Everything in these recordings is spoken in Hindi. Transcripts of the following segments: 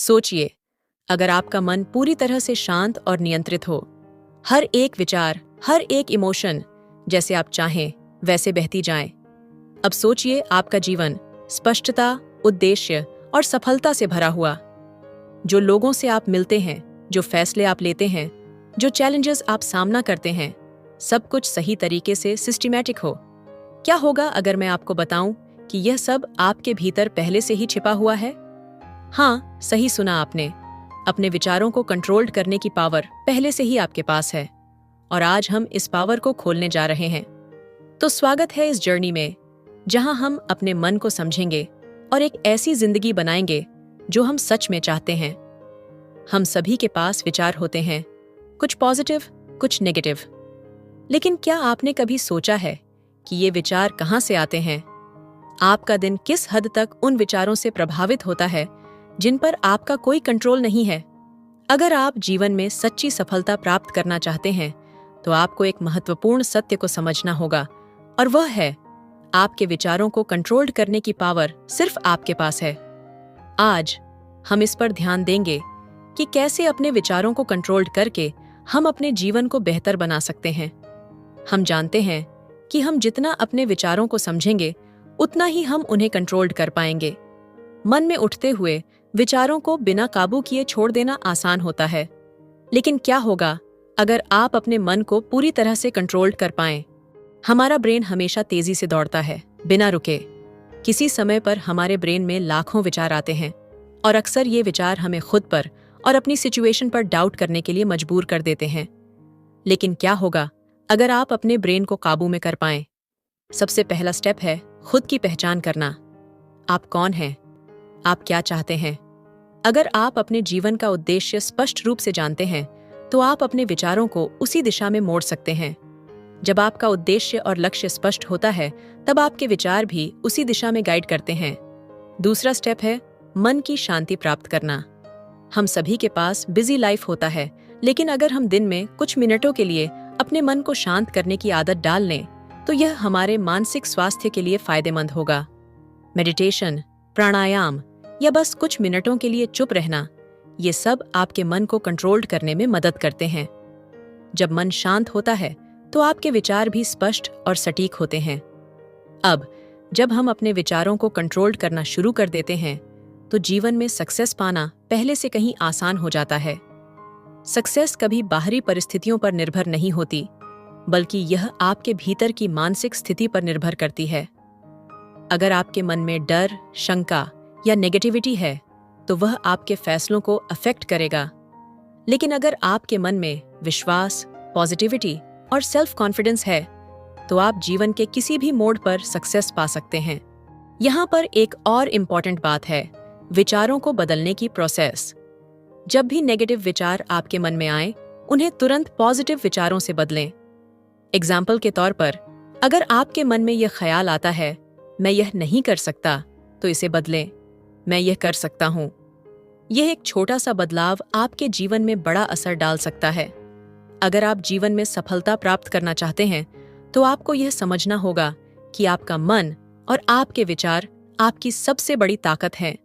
सोचिए, अगर आपका मन पूरी तरह से शांत और नियंत्रित हो, हर एक विचार, हर एक इमोशन जैसे आप चाहें वैसे बहती जाए। अब सोचिए आपका जीवन स्पष्टता, उद्देश्य और सफलता से भरा हुआ। जो लोगों से आप मिलते हैं, जो फैसले आप लेते हैं, जो चैलेंजेस आप सामना करते हैं, सब कुछ सही तरीके से सिस्टमैटिक हो। क्या होगा अगर मैं आपको बताऊं कि यह सब आपके भीतर पहले से ही छिपा हुआ है? हाँ, सही सुना आपने। अपने विचारों को कंट्रोल करने की पावर पहले से ही आपके पास है और आज हम इस पावर को खोलने जा रहे हैं। तो स्वागत है इस जर्नी में, जहां हम अपने मन को समझेंगे और एक ऐसी जिंदगी बनाएंगे जो हम सच में चाहते हैं। हम सभी के पास विचार होते हैं, कुछ पॉजिटिव, कुछ नेगेटिव। लेकिन क्या आपने कभी सोचा है कि ये विचार कहाँ से आते हैं? आपका दिन किस हद तक उन विचारों से प्रभावित होता है जिन पर आपका कोई कंट्रोल नहीं है? अगर आप जीवन में सच्ची सफलता प्राप्त करना चाहते हैं, तो आपको एक महत्वपूर्ण सत्य को समझना होगा, और वह है आपके विचारों को कंट्रोल करने की पावर सिर्फ आपके पास है। आज हम इस पर ध्यान देंगे कि कैसे अपने विचारों को कंट्रोल करके हम अपने जीवन को बेहतर बना सकते हैं। हम जानते हैं कि हम जितना अपने विचारों को समझेंगे, उतना ही हम उन्हें कंट्रोल कर पाएंगे। मन में उठते हुए विचारों को बिना काबू किए छोड़ देना आसान होता है, लेकिन क्या होगा अगर आप अपने मन को पूरी तरह से कंट्रोल कर पाएं? हमारा ब्रेन हमेशा तेजी से दौड़ता है, बिना रुके। किसी समय पर हमारे ब्रेन में लाखों विचार आते हैं और अक्सर ये विचार हमें खुद पर और अपनी सिचुएशन पर डाउट करने के लिए मजबूर कर देते हैं। लेकिन क्या होगा अगर आप अपने ब्रेन को काबू में कर पाएं? सबसे पहला स्टेप है खुद की पहचान करना। आप कौन हैं? आप क्या चाहते हैं? अगर आप अपने जीवन का उद्देश्य स्पष्ट रूप से जानते हैं, तो आप अपने विचारों को उसी दिशा में मोड़ सकते हैं। जब आपका उद्देश्य और लक्ष्य स्पष्ट होता है, तब आपके विचार भी उसी दिशा में गाइड करते हैं। दूसरा स्टेप है मन की शांति प्राप्त करना। हम सभी के पास बिजी लाइफ होता है, लेकिन अगर हम दिन में कुछ मिनटों के लिए अपने मन को शांत करने की आदत डाल लें, तो यह हमारे मानसिक स्वास्थ्य के लिए फायदेमंद होगा। मेडिटेशन, प्राणायाम या बस कुछ मिनटों के लिए चुप रहना, ये सब आपके मन को कंट्रोल करने में मदद करते हैं। जब मन शांत होता है, तो आपके विचार भी स्पष्ट और सटीक होते हैं। अब जब हम अपने विचारों को कंट्रोल करना शुरू कर देते हैं, तो जीवन में सक्सेस पाना पहले से कहीं आसान हो जाता है। सक्सेस कभी बाहरी परिस्थितियों पर निर्भर नहीं होती, बल्कि यह आपके भीतर की मानसिक स्थिति पर निर्भर करती है। अगर आपके मन में डर, शंका या नेगेटिविटी है, तो वह आपके फैसलों को अफेक्ट करेगा। लेकिन अगर आपके मन में विश्वास, पॉजिटिविटी और सेल्फ कॉन्फिडेंस है, तो आप जीवन के किसी भी मोड़ पर सक्सेस पा सकते हैं। यहाँ पर एक और इम्पॉर्टेंट बात है, विचारों को बदलने की प्रोसेस। जब भी नेगेटिव विचार आपके मन में आए, उन्हें तुरंत पॉजिटिव विचारों से बदलें। एग्जाम्पल के तौर पर, अगर आपके मन में यह ख्याल आता है, मैं यह नहीं कर सकता, तो इसे बदलें, मैं यह कर सकता हूं। यह एक छोटा सा बदलाव आपके जीवन में बड़ा असर डाल सकता है। अगर आप जीवन में सफलता प्राप्त करना चाहते हैं, तो आपको यह समझना होगा कि आपका मन और आपके विचार आपकी सबसे बड़ी ताकत हैं।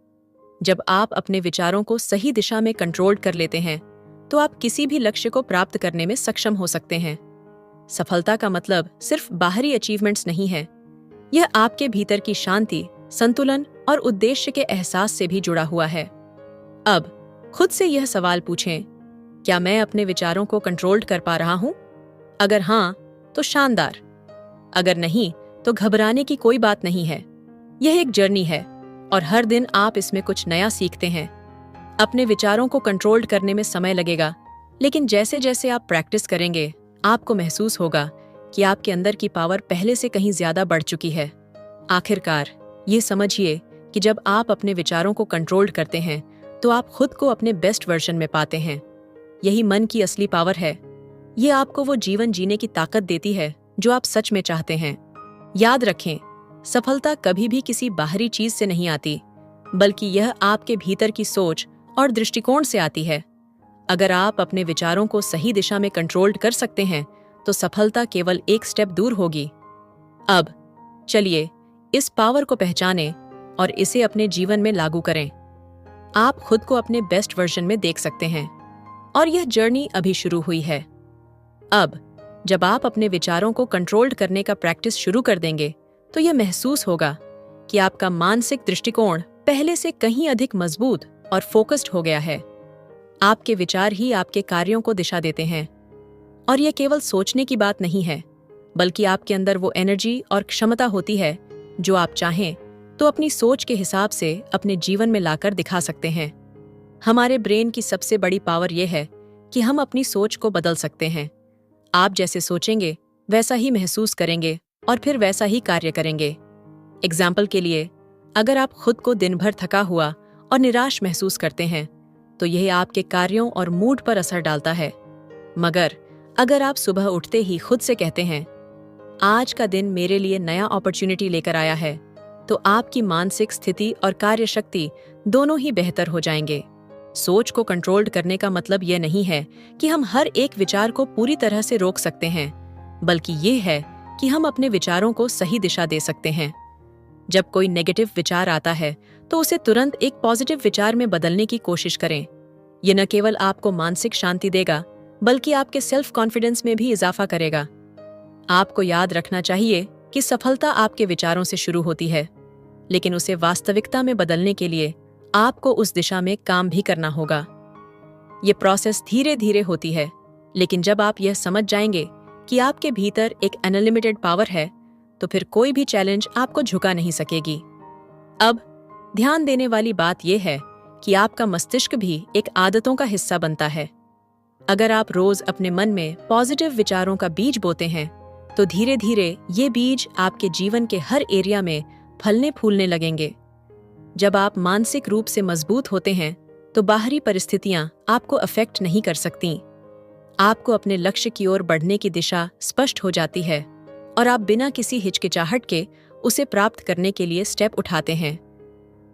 जब आप अपने विचारों को सही दिशा में कंट्रोल कर लेते हैं, तो आप किसी भी लक्ष्य को प्राप्त करने में सक्षम हो सकते हैं। सफलता का मतलब सिर्फ बाहरी अचीवमेंट्स नहीं है, यह आपके भीतर की शांति, संतुलन और उद्देश्य के एहसास से भी जुड़ा हुआ है। अब खुद से यह सवाल पूछें, क्या मैं अपने विचारों को कंट्रोल कर पा रहा हूं? अगर हाँ, तो शानदार। अगर नहीं, तो घबराने की कोई बात नहीं है। यह एक जर्नी है और हर दिन आप इसमें कुछ नया सीखते हैं। अपने विचारों को कंट्रोल करने में समय लगेगा, लेकिन जैसे जैसे आप प्रैक्टिस करेंगे, आपको महसूस होगा कि आपके अंदर की पावर पहले से कहीं ज्यादा बढ़ चुकी है। आखिरकार ये समझिए कि जब आप अपने विचारों को कंट्रोल करते हैं, तो आप खुद को अपने बेस्ट वर्जन में पाते हैं। यही मन की असली पावर है। ये आपको वो जीवन जीने की ताकत देती है जो आप सच में चाहते हैं। याद रखें, सफलता कभी भी किसी बाहरी चीज से नहीं आती, बल्कि यह आपके भीतर की सोच और दृष्टिकोण से आती है। अगर आप अपने विचारों को सही दिशा में कंट्रोल कर सकते हैं, तो सफलता केवल एक स्टेप दूर होगी। अब चलिए इस पावर को पहचानें और इसे अपने जीवन में लागू करें। आप खुद को अपने बेस्ट वर्जन में देख सकते हैं। और यह जर्नी अभी शुरू हुई है। अब जब आप अपने विचारों को कंट्रोल्ड करने का प्रैक्टिस शुरू कर देंगे, तो यह महसूस होगा कि आपका मानसिक दृष्टिकोण पहले से कहीं अधिक मजबूत और फोकस्ड हो गया है। आपके विचार ही आपके कार्यों को दिशा देते हैं। और यह केवल सोचने की बात नहीं है, बल्कि आपके अंदर वो एनर्जी और क्षमता होती है जो आप चाहें तो अपनी सोच के हिसाब से अपने जीवन में लाकर दिखा सकते हैं। हमारे ब्रेन की सबसे बड़ी पावर यह है कि हम अपनी सोच को बदल सकते हैं। आप जैसे सोचेंगे वैसा ही महसूस करेंगे और फिर वैसा ही कार्य करेंगे। एग्जाम्पल के लिए, अगर आप खुद को दिन भर थका हुआ और निराश महसूस करते हैं, तो यह आपके कार्यों और मूड पर असर डालता है। मगर अगर आप सुबह उठते ही खुद से कहते हैं, आज का दिन मेरे लिए नया अपॉर्चुनिटी लेकर आया है, तो आपकी मानसिक स्थिति और कार्य शक्ति दोनों ही बेहतर हो जाएंगे। सोच को कंट्रोल्ड करने का मतलब यह नहीं है कि हम हर एक विचार को पूरी तरह से रोक सकते हैं, बल्कि ये है कि हम अपने विचारों को सही दिशा दे सकते हैं। जब कोई नेगेटिव विचार आता है, तो उसे तुरंत एक पॉजिटिव विचार में बदलने की कोशिश करें। यह न केवल आपको मानसिक शांति देगा, बल्कि आपके सेल्फ कॉन्फिडेंस में भी इजाफा करेगा। आपको याद रखना चाहिए कि सफलता आपके विचारों से शुरू होती है, लेकिन उसे वास्तविकता में बदलने के लिए आपको उस दिशा में काम भी करना होगा। ये प्रोसेस धीरे धीरे होती है, लेकिन जब आप यह समझ जाएंगे कि आपके भीतर एक अनलिमिटेड पावर है, तो फिर कोई भी चैलेंज आपको झुका नहीं सकेगी। अब ध्यान देने वाली बात यह है कि आपका मस्तिष्क भी एक आदतों का हिस्सा बनता है। अगर आप रोज अपने मन में पॉजिटिव विचारों का बीज बोते हैं, तो धीरे धीरे ये बीज आपके जीवन के हर एरिया में फलने फूलने लगेंगे। जब आप मानसिक रूप से मजबूत होते हैं, तो बाहरी परिस्थितियां आपको अफेक्ट नहीं कर सकती। आपको अपने लक्ष्य की ओर बढ़ने की दिशा स्पष्ट हो जाती है और आप बिना किसी हिचकिचाहट के उसे प्राप्त करने के लिए स्टेप उठाते हैं।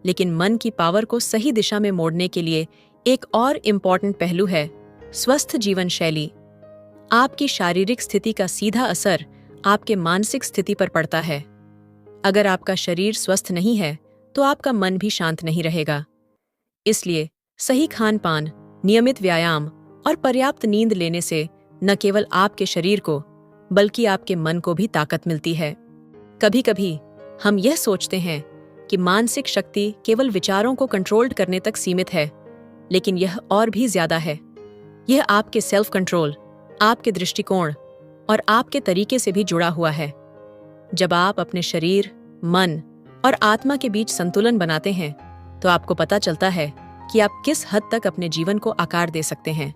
लेकिन मन की पावर को सही दिशा में मोड़ने के लिए एक और इम्पॉर्टेंट पहलू है स्वस्थ जीवन शैली। आपकी शारीरिक स्थिति का सीधा असर आपके मानसिक स्थिति पर पड़ता है। अगर आपका शरीर स्वस्थ नहीं है, तो आपका मन भी शांत नहीं रहेगा। इसलिए सही खान पान, नियमित व्यायाम और पर्याप्त नींद लेने से न केवल आपके शरीर को, बल्कि आपके मन को भी ताकत मिलती है। कभी कभी हम यह सोचते हैं कि मानसिक शक्ति केवल विचारों को कंट्रोल करने तक सीमित है, लेकिन यह और भी ज्यादा है। यह आपके सेल्फ कंट्रोल, आपके दृष्टिकोण और आपके तरीके से भी जुड़ा हुआ है। जब आप अपने शरीर, मन और आत्मा के बीच संतुलन बनाते हैं, तो आपको पता चलता है कि आप किस हद तक अपने जीवन को आकार दे सकते हैं।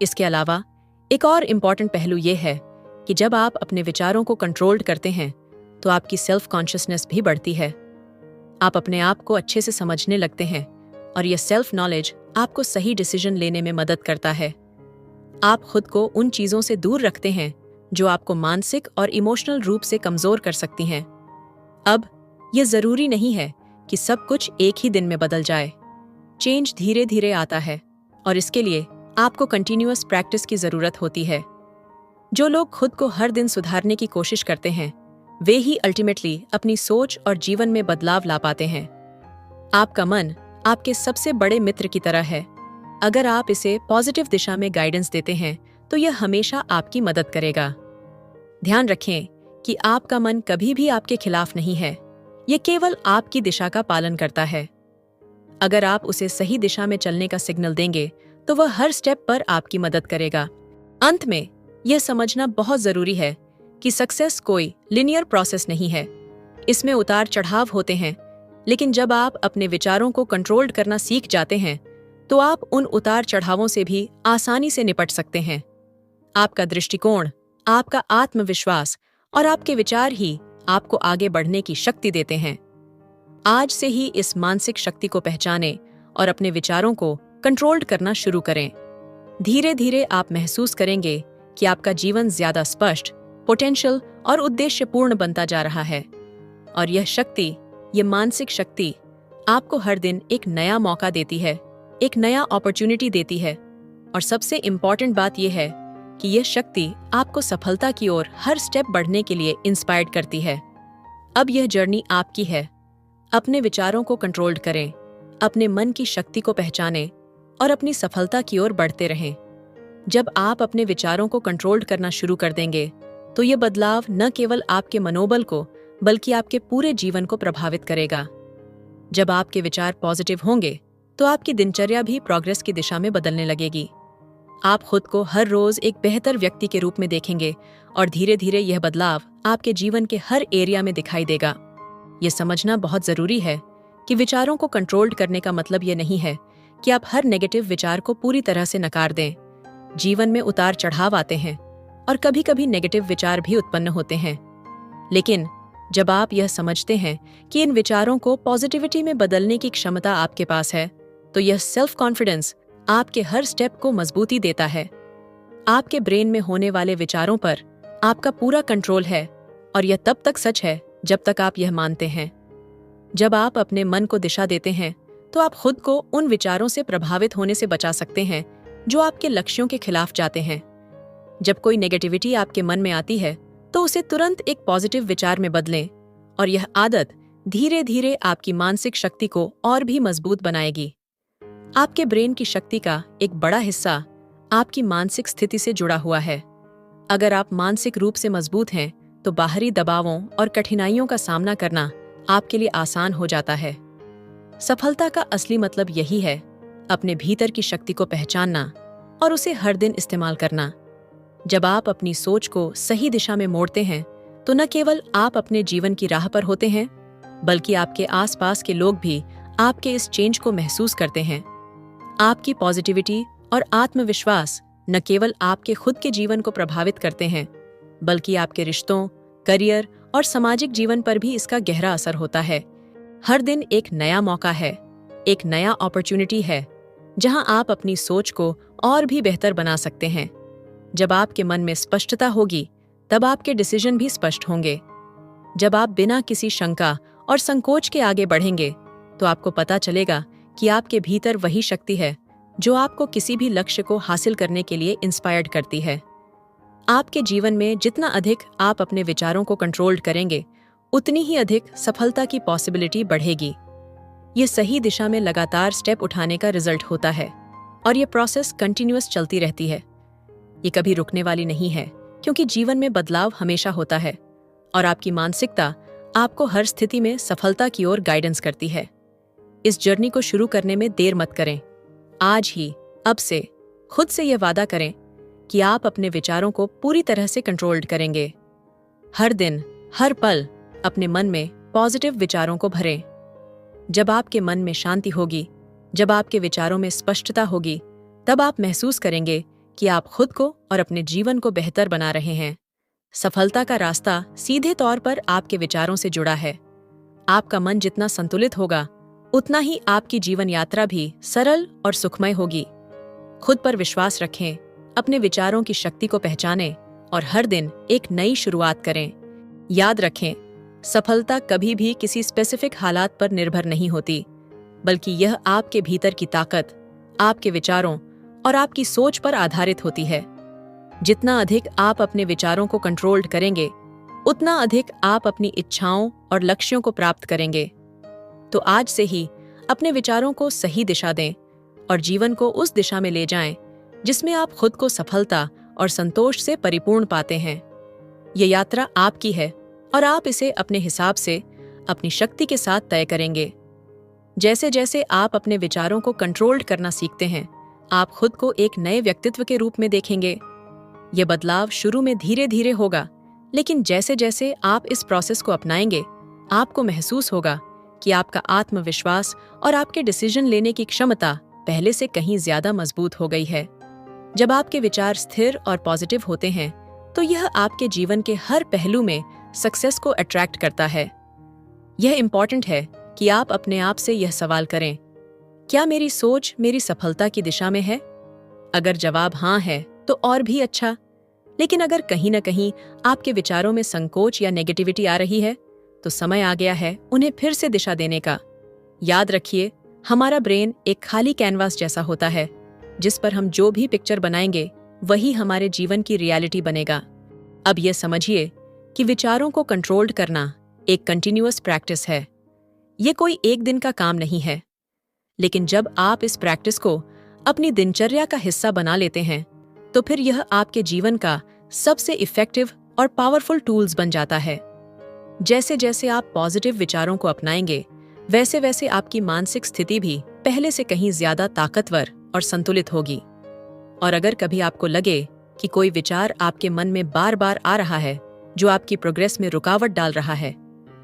इसके अलावा एक और इम्पॉर्टेंट पहलू यह है कि जब आप अपने विचारों को कंट्रोल करते हैं, तो आपकी सेल्फ कॉन्शियसनेस भी बढ़ती है। आप अपने आप को अच्छे से समझने लगते हैं और यह सेल्फ नॉलेज आपको सही डिसीजन लेने में मदद करता है। आप खुद को उन चीजों से दूर रखते हैं जो आपको मानसिक और इमोशनल रूप से कमजोर कर सकती हैं। अब यह जरूरी नहीं है कि सब कुछ एक ही दिन में बदल जाए। चेंज धीरे धीरे आता है और इसके लिए आपको कंटिन्यूअस प्रैक्टिस की जरूरत होती है। जो लोग खुद को हर दिन सुधारने की कोशिश करते हैं, वे ही अल्टीमेटली अपनी सोच और जीवन में बदलाव ला पाते हैं। आपका मन आपके सबसे बड़े मित्र की तरह है। अगर आप इसे पॉजिटिव दिशा में गाइडेंस देते हैं, तो यह हमेशा आपकी मदद करेगा। ध्यान रखें कि आपका मन कभी भी आपके खिलाफ नहीं है। यह केवल आपकी दिशा का पालन करता है। अगर आप उसे सही दिशा में चलने का सिग्नल देंगे, तो वह हर स्टेप पर आपकी मदद करेगा। अंत में यह समझना बहुत जरूरी है कि सक्सेस कोई लिनियर प्रोसेस नहीं है। इसमें उतार चढ़ाव होते हैं, लेकिन जब आप अपने विचारों को कंट्रोल करना सीख जाते हैं, तो आप उन उतार चढ़ावों से भी आसानी से निपट सकते हैं। आपका दृष्टिकोण, आपका आत्मविश्वास और आपके विचार ही आपको आगे बढ़ने की शक्ति देते हैं। आज से ही इस मानसिक शक्ति को पहचानें और अपने विचारों को कंट्रोल करना शुरू करें। धीरे धीरे आप महसूस करेंगे कि आपका जीवन ज्यादा स्पष्ट, पोटेंशियल और उद्देश्यपूर्ण बनता जा रहा है। और यह शक्ति, यह मानसिक शक्ति आपको हर दिन एक नया मौका देती है, एक नया अपॉर्चुनिटी देती है। और सबसे इम्पॉर्टेंट बात यह है कि यह शक्ति आपको सफलता की ओर हर स्टेप बढ़ने के लिए इंस्पायर्ड करती है। अब यह जर्नी आपकी है। अपने विचारों को कंट्रोल करें, अपने मन की शक्ति को पहचानें और अपनी सफलता की ओर बढ़ते रहें। जब आप अपने विचारों को कंट्रोल करना शुरू कर देंगे, तो ये बदलाव न केवल आपके मनोबल को बल्कि आपके पूरे जीवन को प्रभावित करेगा। जब आपके विचार पॉजिटिव होंगे, तो आपकी दिनचर्या भी प्रोग्रेस की दिशा में बदलने लगेगी। आप खुद को हर रोज एक बेहतर व्यक्ति के रूप में देखेंगे और धीरे धीरे यह बदलाव आपके जीवन के हर एरिया में दिखाई देगा। यह समझना बहुत जरूरी है कि विचारों को कंट्रोल करने का मतलब यह नहीं है कि आप हर नेगेटिव विचार को पूरी तरह से नकार दें। जीवन में उतार चढ़ाव आते हैं और कभी कभी नेगेटिव विचार भी उत्पन्न होते हैं, लेकिन जब आप यह समझते हैं कि इन विचारों को पॉजिटिविटी में बदलने की क्षमता आपके पास है, तो यह सेल्फ कॉन्फिडेंस आपके हर स्टेप को मजबूती देता है। आपके ब्रेन में होने वाले विचारों पर आपका पूरा कंट्रोल है, और यह तब तक सच है जब तक आप यह मानते हैं। जब आप अपने मन को दिशा देते हैं, तो आप खुद को उन विचारों से प्रभावित होने से बचा सकते हैं जो आपके लक्ष्यों के खिलाफ जाते हैं। जब कोई नेगेटिविटी आपके मन में आती है, तो उसे तुरंत एक पॉजिटिव विचार में बदलें, और यह आदत धीरे धीरे आपकी मानसिक शक्ति को और भी मजबूत बनाएगी। आपके ब्रेन की शक्ति का एक बड़ा हिस्सा आपकी मानसिक स्थिति से जुड़ा हुआ है। अगर आप मानसिक रूप से मजबूत हैं, तो बाहरी दबावों और कठिनाइयों का सामना करना आपके लिए आसान हो जाता है। सफलता का असली मतलब यही है, अपने भीतर की शक्ति को पहचानना और उसे हर दिन इस्तेमाल करना। जब आप अपनी सोच को सही दिशा में मोड़ते हैं, तो न केवल आप अपने जीवन की राह पर होते हैं, बल्कि आपके आसपास के लोग भी आपके इस चेंज को महसूस करते हैं। आपकी पॉजिटिविटी और आत्मविश्वास न केवल आपके खुद के जीवन को प्रभावित करते हैं, बल्कि आपके रिश्तों, करियर और सामाजिक जीवन पर भी इसका गहरा असर होता है। हर दिन एक नया मौका है, एक नया अपॉर्चुनिटी है, जहां आप अपनी सोच को और भी बेहतर बना सकते हैं। जब आपके मन में स्पष्टता होगी, तब आपके डिसीजन भी स्पष्ट होंगे। जब आप बिना किसी शंका और संकोच के आगे बढ़ेंगे, तो आपको पता चलेगा कि आपके भीतर वही शक्ति है जो आपको किसी भी लक्ष्य को हासिल करने के लिए इंस्पायर्ड करती है। आपके जीवन में जितना अधिक आप अपने विचारों को कंट्रोल करेंगे, उतनी ही अधिक सफलता की पॉसिबिलिटी बढ़ेगी। ये सही दिशा में लगातार स्टेप उठाने का रिजल्ट होता है, और ये प्रोसेस कंटिन्यूअस चलती रहती है। ये कभी रुकने वाली नहीं है, क्योंकि जीवन में बदलाव हमेशा होता है, और आपकी मानसिकता आपको हर स्थिति में सफलता की ओर गाइडेंस करती है। इस जर्नी को शुरू करने में देर मत करें। आज ही, अब से, खुद से यह वादा करें कि आप अपने विचारों को पूरी तरह से कंट्रोल्ड करेंगे। हर दिन, हर पल अपने मन में पॉजिटिव विचारों को भरें। जब आपके मन में शांति होगी, जब आपके विचारों में स्पष्टता होगी, तब आप महसूस करेंगे कि आप खुद को और अपने जीवन को बेहतर बना रहे हैं। सफलता का रास्ता सीधे तौर पर आपके विचारों से जुड़ा है। आपका मन जितना संतुलित होगा, उतना ही आपकी जीवन यात्रा भी सरल और सुखमय होगी। खुद पर विश्वास रखें, अपने विचारों की शक्ति को पहचानें और हर दिन एक नई शुरुआत करें। याद रखें, सफलता कभी भी किसी स्पेसिफिक हालात पर निर्भर नहीं होती, बल्कि यह आपके भीतर की ताकत, आपके विचारों और आपकी सोच पर आधारित होती है। जितना अधिक आप अपने विचारों को कंट्रोल्ड करेंगे, उतना अधिक आप अपनी इच्छाओं और लक्ष्यों को प्राप्त करेंगे। तो आज से ही अपने विचारों को सही दिशा दें और जीवन को उस दिशा में ले जाएं जिसमें आप खुद को सफलता और संतोष से परिपूर्ण पाते हैं। ये यात्रा आपकी है, और आप इसे अपने हिसाब से, अपनी शक्ति के साथ तय करेंगे। जैसे जैसे आप अपने विचारों को कंट्रोल्ड करना सीखते हैं, आप खुद को एक नए व्यक्तित्व के रूप में देखेंगे। ये बदलाव शुरू में धीरे धीरे होगा, लेकिन जैसे जैसे आप इस प्रोसेस को अपनाएंगे, आपको महसूस होगा कि आपका आत्मविश्वास और आपके डिसीजन लेने की क्षमता पहले से कहीं ज्यादा मजबूत हो गई है। जब आपके विचार स्थिर और पॉजिटिव होते हैं, तो यह आपके जीवन के हर पहलू में सक्सेस को अट्रैक्ट करता है। यह इम्पॉर्टेंट है कि आप अपने आप से यह सवाल करें, क्या मेरी सोच मेरी सफलता की दिशा में है? अगर जवाब हाँ है, तो और भी अच्छा। लेकिन अगर कहीं न कहीं आपके विचारों में संकोच या नेगेटिविटी आ रही है, तो समय आ गया है उन्हें फिर से दिशा देने का। याद रखिए, हमारा ब्रेन एक खाली कैनवास जैसा होता है, जिस पर हम जो भी पिक्चर बनाएंगे, वही हमारे जीवन की रियलिटी बनेगा। अब यह समझिए कि विचारों को कंट्रोल्ड करना एक कंटिन्यूअस प्रैक्टिस है। ये कोई एक दिन का काम नहीं है। लेकिन जब आप इस प्रैक्टिस को अपनी दिनचर्या का हिस्सा बना लेते हैं, तो फिर यह आपके जीवन का सबसे इफेक्टिव और पावरफुल टूल्स बन जाता है। जैसे जैसे आप पॉजिटिव विचारों को अपनाएंगे, वैसे वैसे आपकी मानसिक स्थिति भी पहले से कहीं ज्यादा ताकतवर और संतुलित होगी। और अगर कभी आपको लगे कि कोई विचार आपके मन में बार बार आ रहा है जो आपकी प्रोग्रेस में रुकावट डाल रहा है,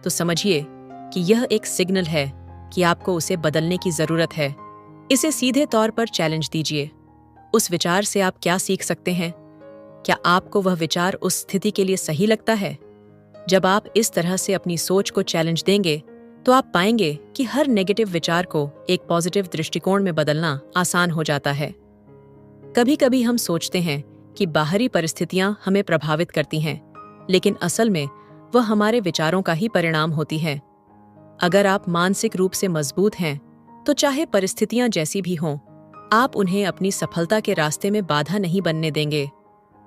तो समझिए कि यह एक सिग्नल है कि आपको उसे बदलने की जरूरत है। इसे सीधे तौर पर चैलेंज दीजिए। उस विचार से आप क्या सीख सकते हैं? क्या आपको वह विचार उस स्थिति के लिए सही लगता है? जब आप इस तरह से अपनी सोच को चैलेंज देंगे, तो आप पाएंगे कि हर नेगेटिव विचार को एक पॉजिटिव दृष्टिकोण में बदलना आसान हो जाता है। कभी कभी हम सोचते हैं कि बाहरी परिस्थितियां हमें प्रभावित करती हैं, लेकिन असल में वह हमारे विचारों का ही परिणाम होती है। अगर आप मानसिक रूप से मजबूत हैं, तो चाहे परिस्थितियां जैसी भी हों, आप उन्हें अपनी सफलता के रास्ते में बाधा नहीं बनने देंगे।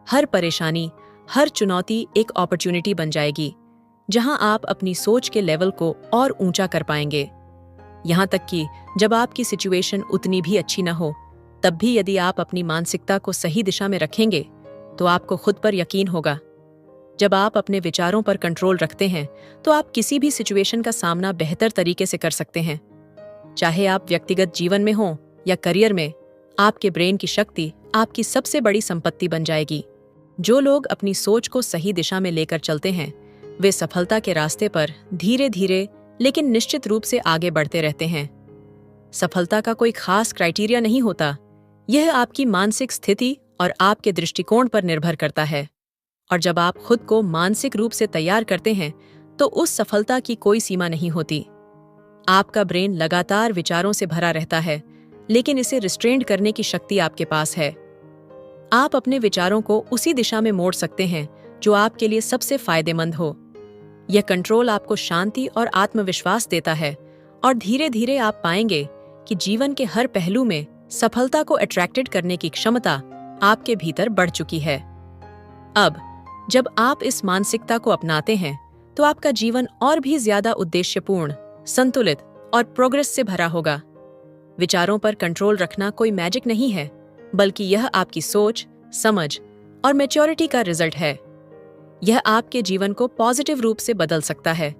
हर परेशानी, हर चुनौती एक अपॉर्चुनिटी बन जाएगी, जहां आप अपनी सोच के लेवल को और ऊंचा कर पाएंगे। यहां तक कि जब आपकी सिचुएशन उतनी भी अच्छी न हो, तब भी यदि आप अपनी मानसिकता को सही दिशा में रखेंगे, तो आपको खुद पर यकीन होगा। जब आप अपने विचारों पर कंट्रोल रखते हैं, तो आप किसी भी सिचुएशन का सामना बेहतर तरीके से कर सकते हैं। चाहे आप व्यक्तिगत जीवन में हों या करियर में, आपके ब्रेन की शक्ति आपकी सबसे बड़ी संपत्ति बन जाएगी। जो लोग अपनी सोच को सही दिशा में लेकर चलते हैं, वे सफलता के रास्ते पर धीरे धीरे लेकिन निश्चित रूप से आगे बढ़ते रहते हैं। सफलता का कोई खास क्राइटेरिया नहीं होता, यह आपकी मानसिक स्थिति और आपके दृष्टिकोण पर निर्भर करता है। और जब आप खुद को मानसिक रूप से तैयार करते हैं, तो उस सफलता की कोई सीमा नहीं होती। आपका ब्रेन लगातार विचारों से भरा रहता है, लेकिन इसे रिस्ट्रेंड करने की शक्ति आपके पास है। आप अपने विचारों को उसी दिशा में मोड़ सकते हैं जो आपके लिए सबसे फायदेमंद हो। यह कंट्रोल आपको शांति और आत्मविश्वास देता है, और धीरे धीरे आप पाएंगे कि जीवन के हर पहलू में सफलता को अट्रैक्टेड करने की क्षमता आपके भीतर बढ़ चुकी है। अब जब आप इस मानसिकता को अपनाते हैं, तो आपका जीवन और भी ज्यादा उद्देश्यपूर्ण, संतुलित और प्रोग्रेस से भरा होगा। विचारों पर कंट्रोल रखना कोई मैजिक नहीं है, बल्कि यह आपकी सोच, समझ और मैच्योरिटी का रिजल्ट है। यह आपके जीवन को पॉजिटिव रूप से बदल सकता है,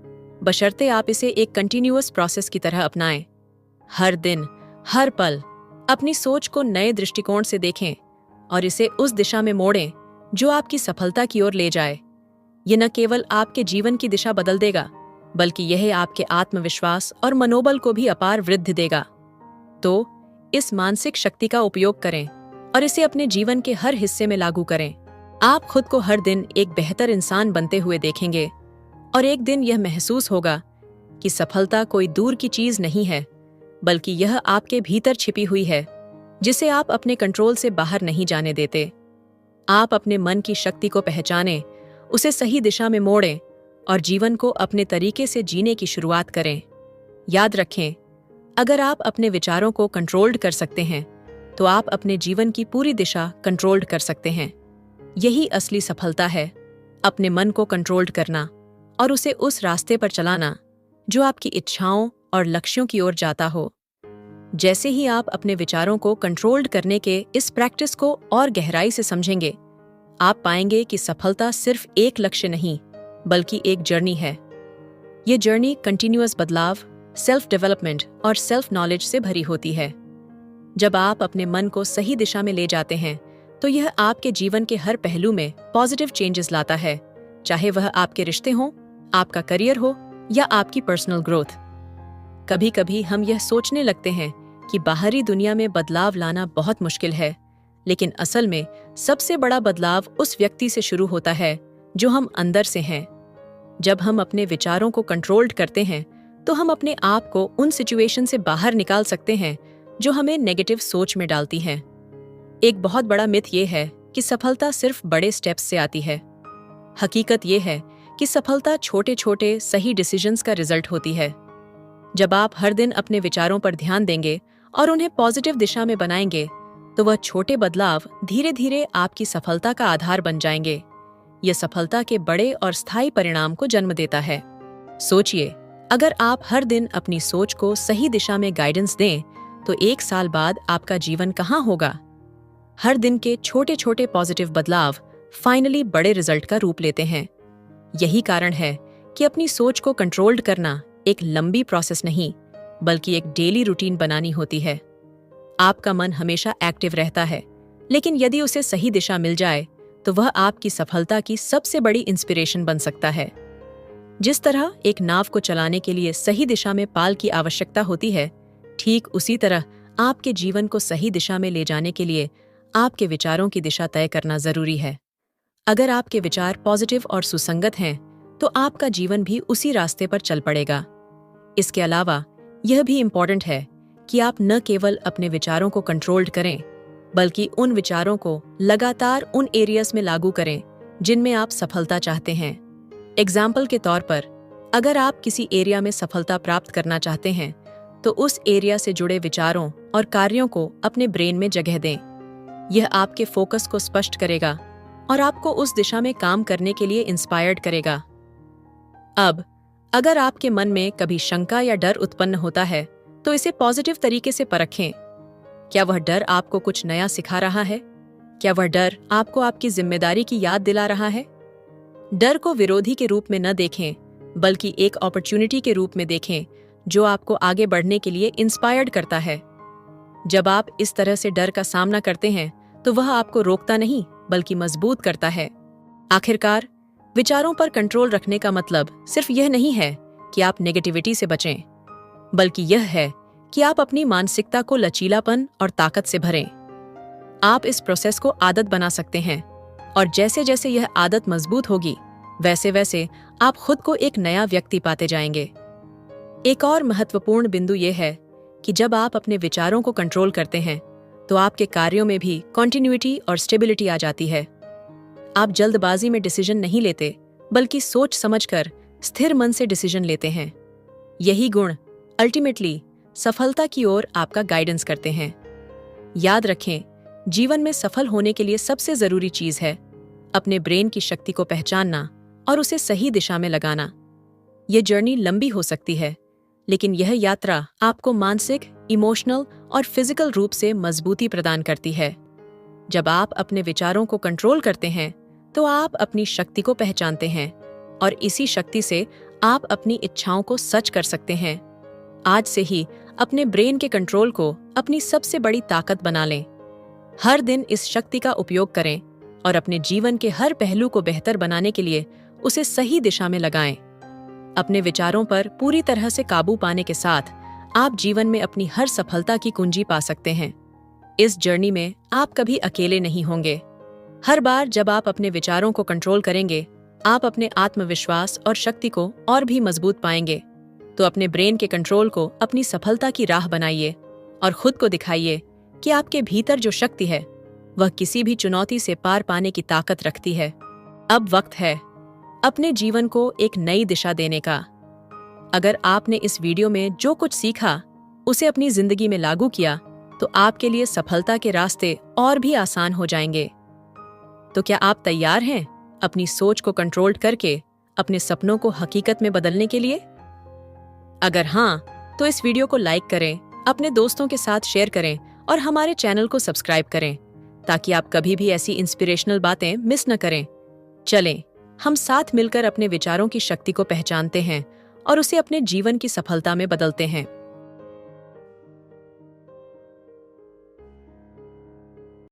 बशर्ते आप इसे एक कंटिन्यूअस प्रोसेस की तरह अपनाएं। हर दिन, हर पल अपनी सोच को नए दृष्टिकोण से देखें और इसे उस दिशा में मोड़ें जो आपकी सफलता की ओर ले जाए। यह न केवल आपके जीवन की दिशा बदल देगा, बल्कि यह आपके आत्मविश्वास और मनोबल को भी अपार वृद्धि देगा। तो इस मानसिक शक्ति का उपयोग करें और इसे अपने जीवन के हर हिस्से में लागू करें। आप खुद को हर दिन एक बेहतर इंसान बनते हुए देखेंगे, और एक दिन यह महसूस होगा कि सफलता कोई दूर की चीज नहीं है, बल्कि यह आपके भीतर छिपी हुई है, जिसे आप अपने कंट्रोल से बाहर नहीं जाने देते। आप अपने मन की शक्ति को पहचानें, उसे सही दिशा में मोड़ें और जीवन को अपने तरीके से जीने की शुरुआत करें। याद रखें, अगर आप अपने विचारों को कंट्रोल्ड कर सकते हैं, तो आप अपने जीवन की पूरी दिशा कंट्रोल्ड कर सकते हैं। यही असली सफलता है, अपने मन को कंट्रोल्ड करना और उसे उस रास्ते पर चलाना जो आपकी इच्छाओं और लक्ष्यों की ओर जाता हो। जैसे ही आप अपने विचारों को कंट्रोल्ड करने के इस प्रैक्टिस को और गहराई से समझेंगे, आप पाएंगे कि सफलता सिर्फ एक लक्ष्य नहीं, बल्कि एक जर्नी है। ये जर्नी कंटिन्यूअस बदलाव, सेल्फ डेवलपमेंट और सेल्फ नॉलेज से भरी होती है। जब आप अपने मन को सही दिशा में ले जाते हैं, तो यह आपके जीवन के हर पहलू में पॉजिटिव चेंजेस लाता है, चाहे वह आपके रिश्ते हों, आपका करियर हो या आपकी पर्सनल ग्रोथ। कभी कभी हम यह सोचने लगते हैं कि बाहरी दुनिया में बदलाव लाना बहुत मुश्किल है, लेकिन असल में सबसे बड़ा बदलाव उस व्यक्ति से शुरू होता है जो हम अंदर से हैं। जब हम अपने विचारों को कंट्रोल्ड करते हैं, तो हम अपने आप को उन सिचुएशन से बाहर निकाल सकते हैं जो हमें नेगेटिव सोच में डालती हैं। एक बहुत बड़ा मिथ ये है कि सफलता सिर्फ बड़े स्टेप्स से आती है। हकीकत ये है कि सफलता छोटे छोटे सही डिसीजंस का रिजल्ट होती है। जब आप हर दिन अपने विचारों पर ध्यान देंगे और उन्हें पॉजिटिव दिशा में बनाएंगे, तो वह छोटे बदलाव धीरे धीरे आपकी सफलता का आधार बन जाएंगे। यह सफलता के बड़े और स्थायी परिणाम को जन्म देता है। सोचिए, अगर आप हर दिन अपनी सोच को सही दिशा में गाइडेंस दें, तो 1 साल बाद आपका जीवन कहाँ होगा? हर दिन के छोटे छोटे पॉजिटिव बदलाव फाइनली बड़े रिजल्ट का रूप लेते हैं। यही कारण है कि अपनी सोच को कंट्रोल्ड करना एक लंबी प्रोसेस नहीं, बल्कि एक डेली रूटीन बनानी होती है। आपका मन हमेशा एक्टिव रहता है, लेकिन यदि उसे सही दिशा मिल जाए तो वह आपकी सफलता की सबसे बड़ी इंस्पिरेशन बन सकता है। जिस तरह एक नाव को चलाने के लिए सही दिशा में पाल की आवश्यकता होती है, ठीक उसी तरह आपके जीवन को सही दिशा में ले जाने के लिए आपके विचारों की दिशा तय करना जरूरी है। अगर आपके विचार पॉजिटिव और सुसंगत हैं, तो आपका जीवन भी उसी रास्ते पर चल पड़ेगा। इसके अलावा यह भी इम्पोर्टेंट है कि आप न केवल अपने विचारों को कंट्रोल्ड करें, बल्कि उन विचारों को लगातार उन एरियाज में लागू करें जिनमें आप सफलता चाहते हैं। एग्जाम्पल के तौर पर, अगर आप किसी एरिया में सफलता प्राप्त करना चाहते हैं, तो उस एरिया से जुड़े विचारों और कार्यों को अपने ब्रेन में जगह दें। यह आपके फोकस को स्पष्ट करेगा और आपको उस दिशा में काम करने के लिए इंस्पायर्ड करेगा। अब, अगर आपके मन में कभी शंका या डर उत्पन्न होता है, तो इसे पॉजिटिव तरीके से परखें। क्या वह डर आपको कुछ नया सिखा रहा है? क्या वह डर आपको आपकी जिम्मेदारी की याद दिला रहा है? डर को विरोधी के रूप में न देखें, बल्कि एक अपॉर्चुनिटी के रूप में देखें जो आपको आगे बढ़ने के लिए इंस्पायर्ड करता है। जब आप इस तरह से डर का सामना करते हैं, तो वह आपको रोकता नहीं, बल्कि मजबूत करता है। आखिरकार, विचारों पर कंट्रोल रखने का मतलब सिर्फ यह नहीं है कि आप नेगेटिविटी से बचें, बल्कि यह है कि आप अपनी मानसिकता को लचीलापन और ताकत से भरें। आप इस प्रोसेस को आदत बना सकते हैं, और जैसे जैसे यह आदत मजबूत होगी, वैसे वैसे आप खुद को एक नया व्यक्ति पाते जाएंगे। एक और महत्वपूर्ण बिंदु यह है कि जब आप अपने विचारों को कंट्रोल करते हैं, तो आपके कार्यों में भी कॉन्टिन्यूटी और स्टेबिलिटी आ जाती है। आप जल्दबाजी में डिसीजन नहीं लेते, बल्कि सोच समझकर स्थिर मन से डिसीजन लेते हैं। यही गुण अल्टीमेटली सफलता की ओर आपका गाइडेंस करते हैं। याद रखें, जीवन में सफल होने के लिए सबसे जरूरी चीज है अपने ब्रेन की शक्ति को पहचानना और उसे सही दिशा में लगाना। यह जर्नी लंबी हो सकती है, लेकिन यह यात्रा आपको मानसिक, इमोशनल और फिजिकल रूप से मजबूती प्रदान करती है। जब आप अपने विचारों को कंट्रोल करते हैं, तो आप अपनी शक्ति को पहचानते हैं, और इसी शक्ति से आप अपनी इच्छाओं को सच कर सकते हैं। आज से ही अपने ब्रेन के कंट्रोल को अपनी सबसे बड़ी ताकत बना लें। हर दिन इस शक्ति का उपयोग करें और अपने जीवन के हर पहलू को बेहतर बनाने के लिए उसे सही दिशा में लगाएं। अपने विचारों पर पूरी तरह से काबू पाने के साथ आप जीवन में अपनी हर सफलता की कुंजी पा सकते हैं। इस जर्नी में आप कभी अकेले नहीं होंगे। हर बार जब आप अपने विचारों को कंट्रोल करेंगे, आप अपने आत्मविश्वास और शक्ति को और भी मजबूत पाएंगे। तो अपने ब्रेन के कंट्रोल को अपनी सफलता की राह बनाइए और खुद को दिखाइए कि आपके भीतर जो शक्ति है, वह किसी भी चुनौती से पार पाने की ताकत रखती है। अब वक्त है अपने जीवन को एक नई दिशा देने का। अगर आपने इस वीडियो में जो कुछ सीखा उसे अपनी जिंदगी में लागू किया, तो आपके लिए सफलता के रास्ते और भी आसान हो जाएंगे। तो क्या आप तैयार हैं अपनी सोच को कंट्रोल करके अपने सपनों को हकीकत में बदलने के लिए? अगर हाँ, तो इस वीडियो को लाइक करें, अपने दोस्तों के साथ शेयर करें और हमारे चैनल को सब्सक्राइब करें, ताकि आप कभी भी ऐसी इंस्पिरेशनल बातें मिस न करें। चलें, हम साथ मिलकर अपने विचारों की शक्ति को पहचानते हैं और उसे अपने जीवन की सफलता में बदलते हैं।